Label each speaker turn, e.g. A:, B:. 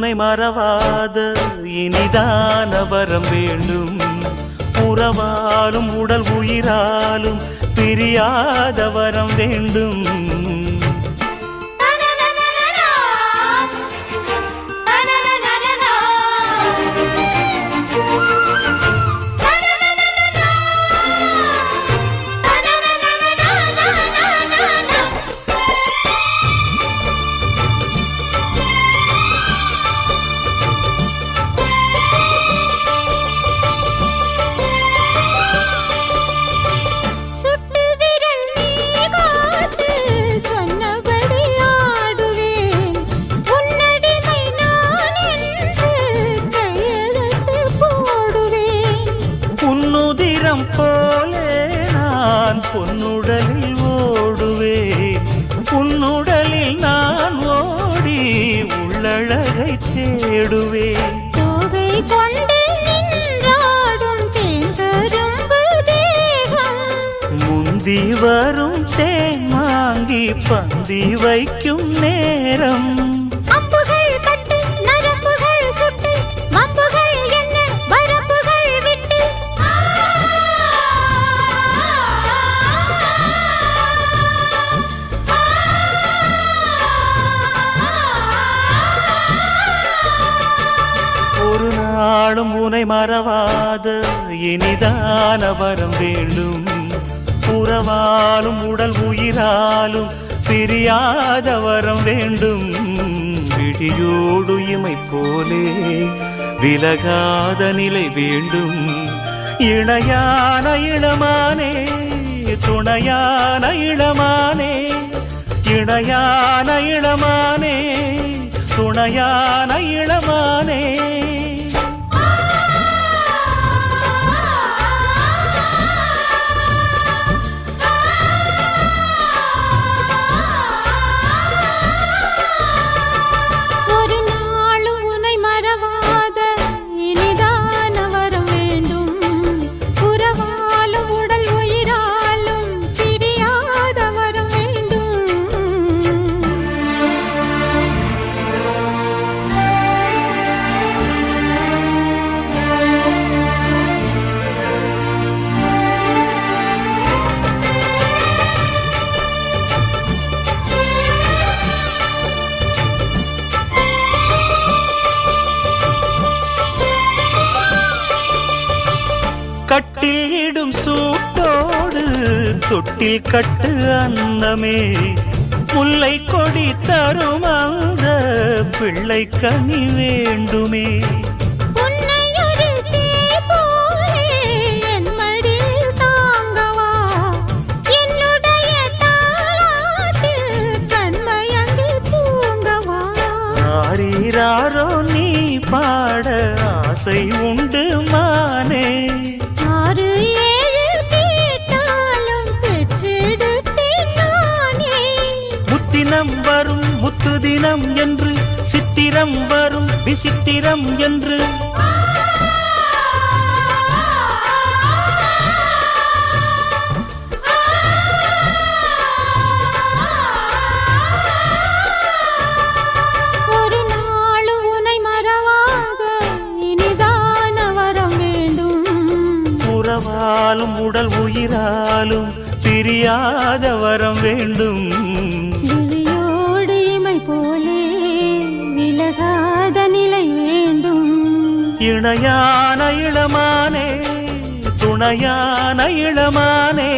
A: உனை மறவாத இனிதான வரம் வேண்டும். உறவாலும் உடல் உயிராலும் பிரியாத வரம் வேண்டும். போலே நான் பொன்னுடலில் ஓடுவேன். உன்னுடலில் நான் ஓடி உள்ளழகை தேடுவேன்.
B: தோகை கொண்டு நின்றாடும் தேங்கரும்பு தேகம்,
A: முந்தி வரும் தேன் வாங்கி பந்தி வைக்கும் நேரம்.
B: அம்புகள் பட்டு நரம்புகள் சுட்டு மம்புகள் என்ன வரம்புகள் விட்டு
A: ஒரு நாளும் உனை மறவாத இனிதான வரம் வேண்டும். உறவாலும் உடல் உயிராலும் பிரியாத வரம் வேண்டும். விடியோடு இமை போலே விலகாத நிலை வேண்டும். இணையான இளமானே துணையான இளமானே, இணையான இளமானே துணையான இளமானே.
B: ஒரு நாளும் உனை மறவாத இனிதான வரம் வேண்டும். உறவாலும் உடல் உயிராலும் பிரியாத வரம் வேண்டும்.
A: கட்டில் இடும் சூட்டோடு தொட்டில் கட்டு அன்னமே, முல்லை கொடி தரும் அந்த பிள்ளை கனி வேண்டுமே.
B: உன்னை ஒரு சேய் போலே என் மடியில் தாங்கவா, என்னுடைய தாலாட்டில் கண்மயங்கி தூங்கவா.
A: ஆரீராரோ நீ பாட ஆசை உண்டு மானே.
B: 6 7 கேட்டாலும் பெற்றெடுப்பேன் நானே.
A: முத்தினம் வரும் முத்து தினம் என்று, சித்திரம் வரும் விசித்திரம் என்று.
B: ஒரு நாளும் உனை மறவாத இனிதான வரம் வேண்டும்.
A: உறவாலும் உடல் உயிராலும் பிரியாத வரம் வேண்டும்.
B: விழியோடு இமை போலே விலகாத நிலை வேண்டும்.
A: இணையான இளமானே துணையான இளமானே.